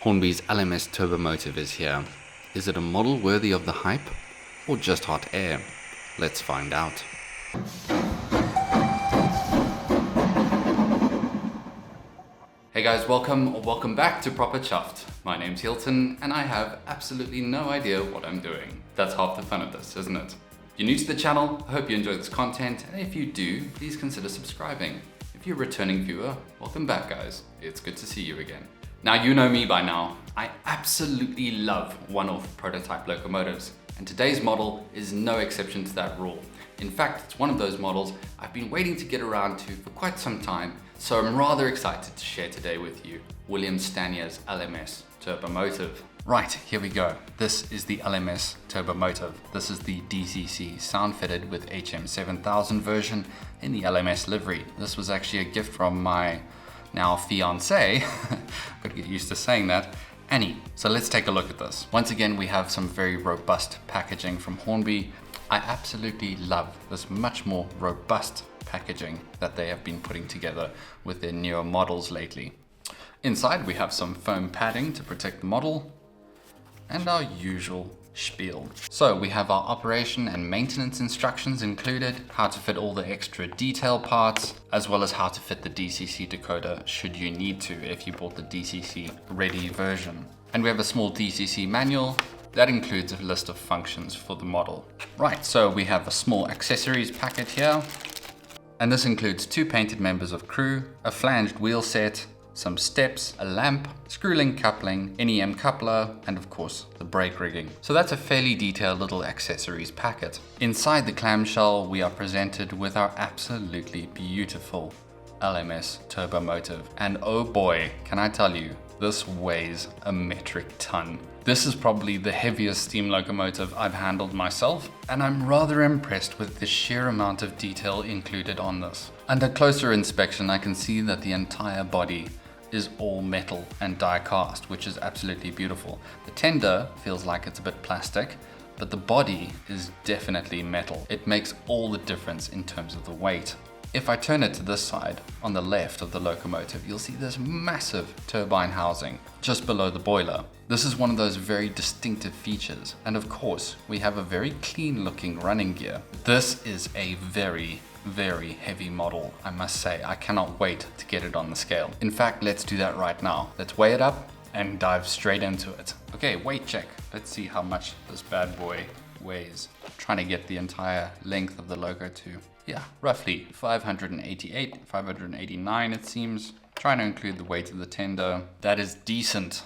Hornby's LMS Turbomotive is here. Is it a model worthy of the hype, or just hot air? Let's find out. Hey guys, welcome back to Proper Chuffed. My name's Hilton, and I have absolutely no idea what I'm doing. That's half the fun of this, isn't it? If you're new to the channel, I hope you enjoy this content, and if you do, please consider subscribing. If you're a returning viewer, welcome back guys. It's good to see you again. Now you know me by now. I absolutely love one-off prototype locomotives, and today's model is no exception to that rule. In fact, it's one of those models I've been waiting to get around to for quite some time, so I'm rather excited to share today with you William Stanier's LMS Turbomotive. Right, here we go. This is the LMS Turbomotive. This is the DCC sound fitted with HM7000 version in the LMS livery. This was actually a gift from my now fiance, gotta get used to saying that, Annie. So let's take a look at this. Once again, we have some very robust packaging from Hornby. I absolutely love this much more robust packaging that they have been putting together with their newer models lately. Inside we have some foam padding to protect the model and our usual spiel. So we have our operation and maintenance instructions included, how to fit all the extra detail parts, as well as how to fit the DCC decoder should you need to if you bought the DCC ready version. And we have a small DCC manual that includes a list of functions for the model. Right, so we have a small accessories packet here, and this includes 2 painted members of crew, a flanged wheel set, some steps, a lamp, screw link coupling, NEM coupler, and of course the brake rigging. So that's a fairly detailed little accessories packet. Inside the clamshell we are presented with our absolutely beautiful LMS Turbomotive. And oh boy, can I tell you, this weighs a metric ton. This is probably the heaviest steam locomotive I've handled myself, and I'm rather impressed with the sheer amount of detail included on this. Under closer inspection, I can see that the entire body is all metal and die cast, which is absolutely beautiful. The tender feels like it's a bit plastic, but the body is definitely metal. It makes all the difference in terms of the weight. If I turn it to this side, on the left of the locomotive, you'll see this massive turbine housing just below the boiler. This is one of those very distinctive features. And of course, we have a very clean looking running gear. This is a very heavy model, I must say. I cannot wait to get it on the scale. In fact, let's do that right now. Let's weigh it up and dive straight into it. Okay, weight check. Let's see how much this bad boy weighs. I'm trying to get the entire length of the logo to, roughly 588, 589 it seems. Trying to include the weight of the tender. That is decent.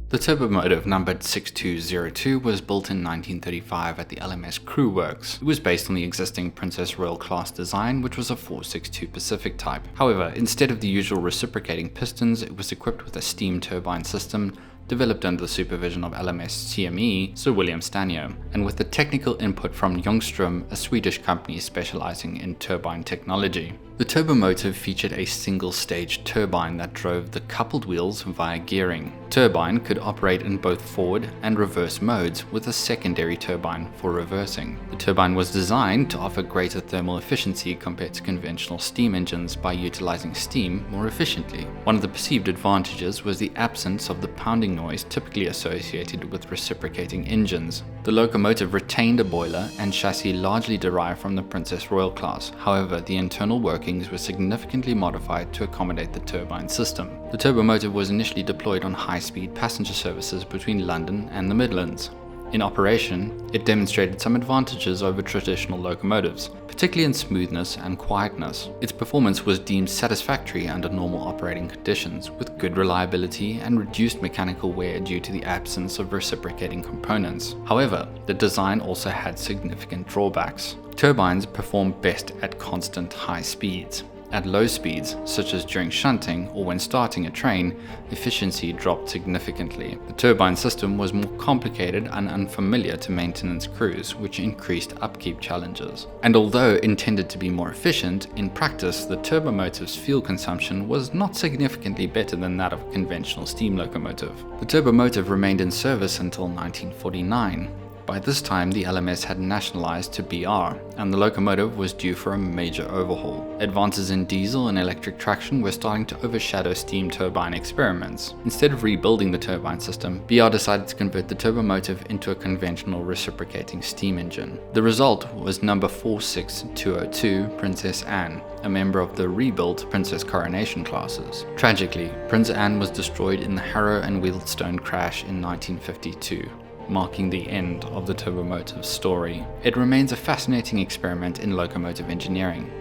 The Turbomotive, numbered 6202, was built in 1935 at the LMS Crew Works. It was based on the existing Princess Royal class design, which was a 462 Pacific type. However, instead of the usual reciprocating pistons, it was equipped with a steam turbine system developed under the supervision of LMS CME, Sir William Stanier, and with the technical input from Ljungström, a Swedish company specializing in turbine technology. The Turbomotive featured a single-stage turbine that drove the coupled wheels via gearing. Turbine could operate in both forward and reverse modes, with a secondary turbine for reversing. The turbine was designed to offer greater thermal efficiency compared to conventional steam engines by utilizing steam more efficiently. One of the perceived advantages was the absence of the pounding noise typically associated with reciprocating engines. The locomotive retained a boiler and chassis largely derived from the Princess Royal class. However, the internal workings were significantly modified to accommodate the turbine system. The Turbomotive was initially deployed on high-speed passenger services between London and the Midlands. In operation, it demonstrated some advantages over traditional locomotives, particularly in smoothness and quietness. Its performance was deemed satisfactory under normal operating conditions, with good reliability and reduced mechanical wear due to the absence of reciprocating components. However, the design also had significant drawbacks. Turbines perform best at constant high speeds. At low speeds, such as during shunting or when starting a train, efficiency dropped significantly. The turbine system was more complicated and unfamiliar to maintenance crews, which increased upkeep challenges. And although intended to be more efficient, in practice the Turbomotive's fuel consumption was not significantly better than that of a conventional steam locomotive. The Turbomotive remained in service until 1949. By this time, the LMS had nationalized to BR, and the locomotive was due for a major overhaul. Advances in diesel and electric traction were starting to overshadow steam turbine experiments. Instead of rebuilding the turbine system, BR decided to convert the Turbomotive into a conventional reciprocating steam engine. The result was number 46202 Princess Anne, a member of the rebuilt Princess Coronation classes. Tragically, Prince Anne was destroyed in the Harrow and Wealdstone crash in 1952. Marking the end of the Turbomotive's story. It remains a fascinating experiment in locomotive engineering.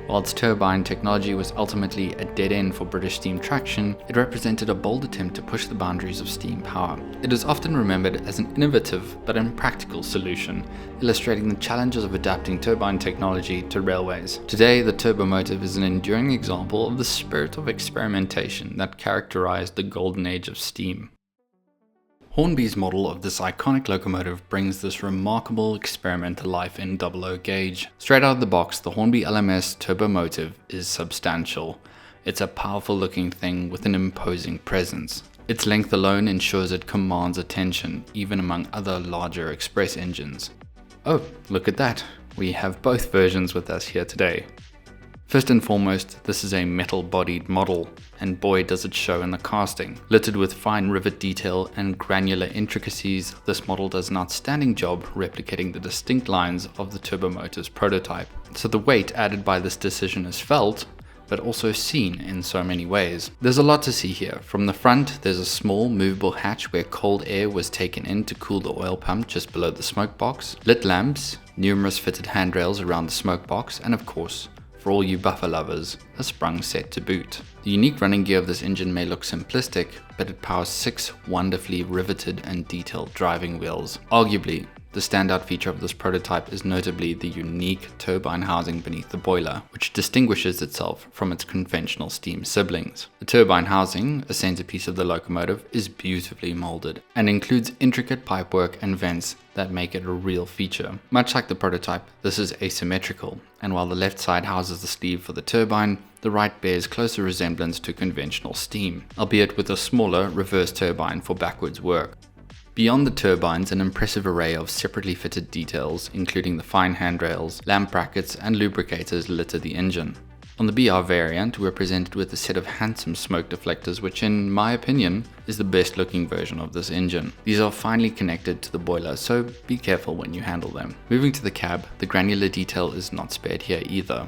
While its turbine technology was ultimately a dead end for British steam traction, it represented a bold attempt to push the boundaries of steam power. It is often remembered as an innovative but impractical solution, illustrating the challenges of adapting turbine technology to railways. Today, the Turbomotive is an enduring example of the spirit of experimentation that characterized the golden age of steam. Hornby's model of this iconic locomotive brings this remarkable experiment to life in 00 gauge. Straight out of the box, the Hornby LMS Turbomotive is substantial. It's a powerful looking thing with an imposing presence. Its length alone ensures it commands attention, even among other larger express engines. Oh, look at that. We have both versions with us here today. First and foremost, this is a metal-bodied model, and boy does it show in the casting. Littered with fine rivet detail and granular intricacies, this model does an outstanding job replicating the distinct lines of the Turbomotive's prototype. So the weight added by this decision is felt, but also seen in so many ways. There's a lot to see here. From the front, there's a small movable hatch where cold air was taken in to cool the oil pump just below the smoke box, lit lamps, numerous fitted handrails around the smoke box, and of course, for all you buffer lovers, a sprung set to boot. The unique running gear of this engine may look simplistic, but it powers 6 wonderfully riveted and detailed driving wheels. Arguably, the standout feature of this prototype is notably the unique turbine housing beneath the boiler, which distinguishes itself from its conventional steam siblings. The turbine housing, a centerpiece of the locomotive, is beautifully molded and includes intricate pipework and vents that make it a real feature. Much like the prototype, this is asymmetrical, and while the left side houses the sleeve for the turbine, the right bears closer resemblance to conventional steam, albeit with a smaller reverse turbine for backwards work. Beyond the turbines, an impressive array of separately fitted details, including the fine handrails, lamp brackets, and lubricators litter the engine. On the BR variant, we're presented with a set of handsome smoke deflectors, which in my opinion is the best looking version of this engine. These are finely connected to the boiler, so be careful when you handle them. Moving to the cab, the granular detail is not spared here either.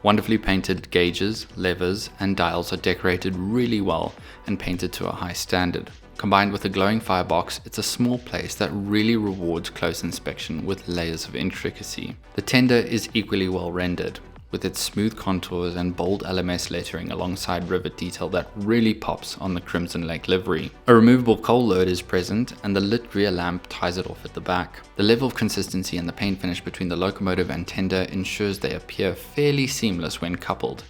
Wonderfully painted gauges, levers, and dials are decorated really well and painted to a high standard. Combined with a glowing firebox, it's a small place that really rewards close inspection with layers of intricacy. The tender is equally well rendered, with its smooth contours and bold LMS lettering alongside rivet detail that really pops on the Crimson Lake livery. A removable coal load is present, and the lit rear lamp ties it off at the back. The level of consistency and the paint finish between the locomotive and tender ensures they appear fairly seamless when coupled,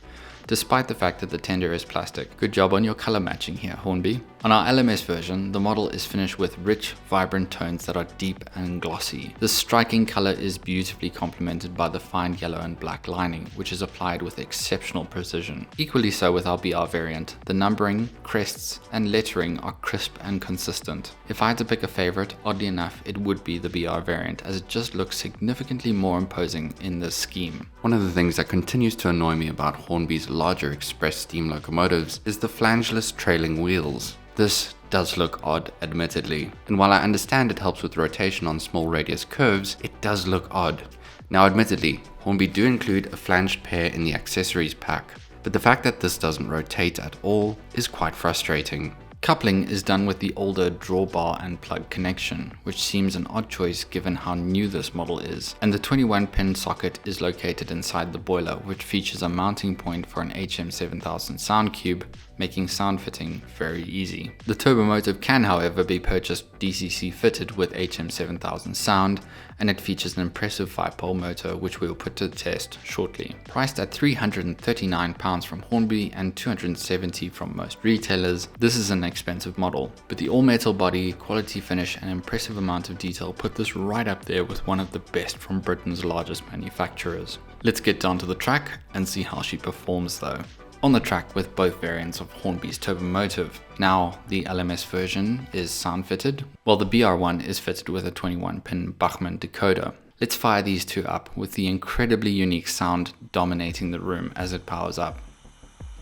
despite the fact that the tender is plastic. Good job on your color matching here, Hornby. On our LMS version, the model is finished with rich, vibrant tones that are deep and glossy. This striking color is beautifully complemented by the fine yellow and black lining, which is applied with exceptional precision. Equally so with our BR variant, the numbering, crests, and lettering are crisp and consistent. If I had to pick a favorite, oddly enough, it would be the BR variant, as it just looks significantly more imposing in this scheme. One of the things that continues to annoy me about Hornby's larger express steam locomotives is the flangeless trailing wheels. This does look odd, admittedly, and while I understand it helps with rotation on small radius curves, it does look odd. Now admittedly, Hornby do include a flanged pair in the accessories pack, but the fact that this doesn't rotate at all is quite frustrating. Coupling is done with the older drawbar and plug connection, which seems an odd choice given how new this model is, and the 21-pin socket is located inside the boiler, which features a mounting point for an HM7000 sound cube, making sound fitting very easy. The Turbomotive can however be purchased DCC fitted with HM7000 sound, and it features an impressive 5-pole motor which we will put to the test shortly. Priced at £339 from Hornby and £270 from most retailers, this is an expensive model, but the all-metal body, quality finish and impressive amount of detail put this right up there with one of the best from Britain's largest manufacturers. Let's get down to the track and see how she performs though. on the track with both variants of Hornby's Turbomotive. Now, the LMS version is sound fitted, while the BR1 is fitted with a 21-pin Bachmann decoder. Let's fire these two up with the incredibly unique sound dominating the room as it powers up.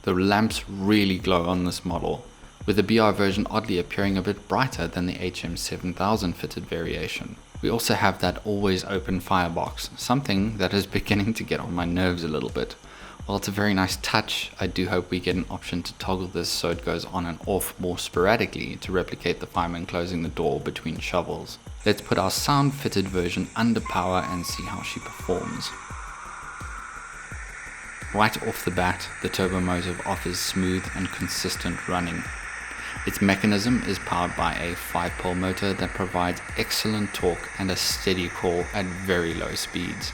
The lamps really glow on this model, with the BR version oddly appearing a bit brighter than the HM7000 fitted variation. We also have that always open firebox, something that is beginning to get on my nerves a little bit. While it's a very nice touch, I do hope we get an option to toggle this so it goes on and off more sporadically to replicate the fireman closing the door between shovels. Let's put our sound fitted version under power and see how she performs. Right off the bat, the Turbomotive offers smooth and consistent running. Its mechanism is powered by a 5-pole motor that provides excellent torque and a steady crawl at very low speeds.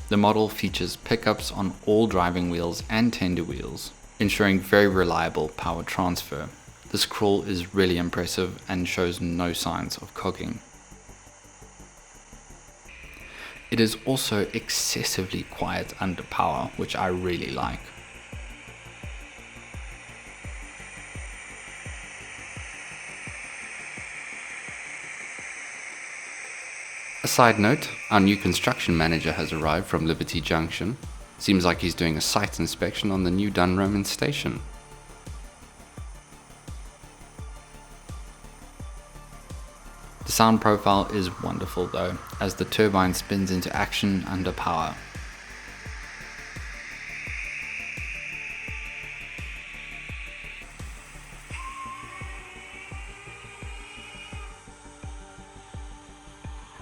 The model features pickups on all driving wheels and tender wheels, ensuring very reliable power transfer. This crawl is really impressive and shows no signs of cogging. It is also excessively quiet under power, which I really like. A side note, our new construction manager has arrived from Liberty Junction. Seems like he's doing a site inspection on the new Dunroman station. The sound profile is wonderful though, as the turbine spins into action under power.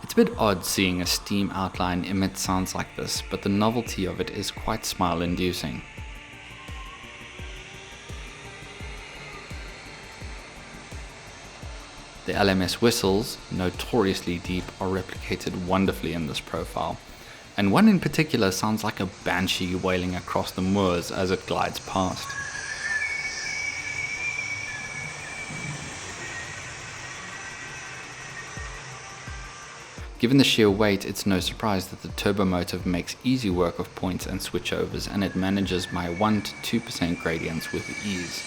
It's a bit odd seeing a steam outline emit sounds like this, but the novelty of it is quite smile-inducing. The LMS whistles, notoriously deep, are replicated wonderfully in this profile, and one in particular sounds like a banshee wailing across the moors as it glides past. Given the sheer weight, it's no surprise that the Turbomotive makes easy work of points and switchovers, and it manages my 1 to 2% gradients with ease.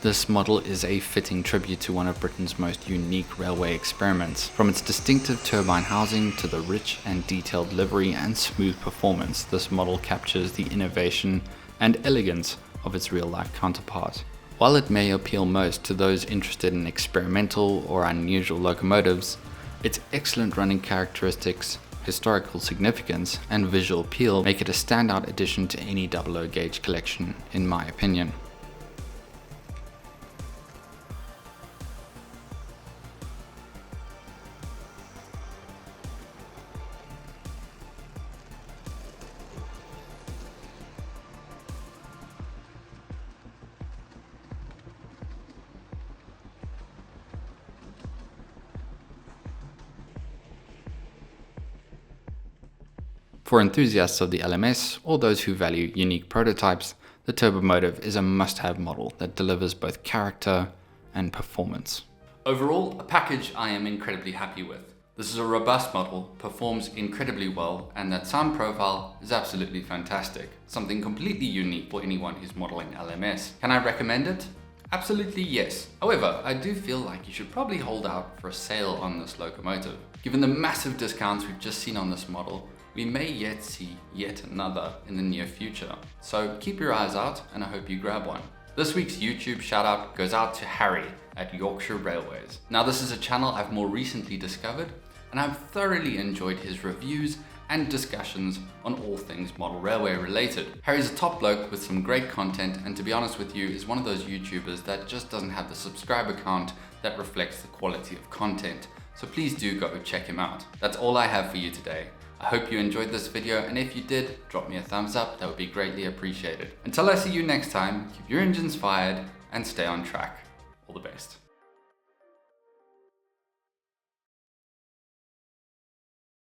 This model is a fitting tribute to one of Britain's most unique railway experiments. From its distinctive turbine housing to the rich and detailed livery and smooth performance, this model captures the innovation and elegance of its real-life counterpart. While it may appeal most to those interested in experimental or unusual locomotives, its excellent running characteristics, historical significance, and visual appeal make it a standout addition to any 00 gauge collection, in my opinion. For enthusiasts of the LMS, or those who value unique prototypes, the Turbomotive is a must-have model that delivers both character and performance. Overall, a package I am incredibly happy with. This is a robust model, performs incredibly well, and that sound profile is absolutely fantastic. Something completely unique for anyone who's modeling LMS. Can I recommend it? Absolutely yes. However, I do feel like you should probably hold out for a sale on this locomotive. Given the massive discounts we've just seen on this model, we may yet see yet another in the near future. So keep your eyes out and I hope you grab one. This week's YouTube shout out goes out to Harry at Yorkshire Railways. Now this is a channel I've more recently discovered and I've thoroughly enjoyed his reviews and discussions on all things model railway related. Harry's a top bloke with some great content, and to be honest with you, is one of those YouTubers that just doesn't have the subscriber count that reflects the quality of content. So please do go check him out. That's all I have for you today. I hope you enjoyed this video, and if you did, drop me a thumbs up, that would be greatly appreciated. Until I see you next time, keep your engines fired and stay on track. All the best.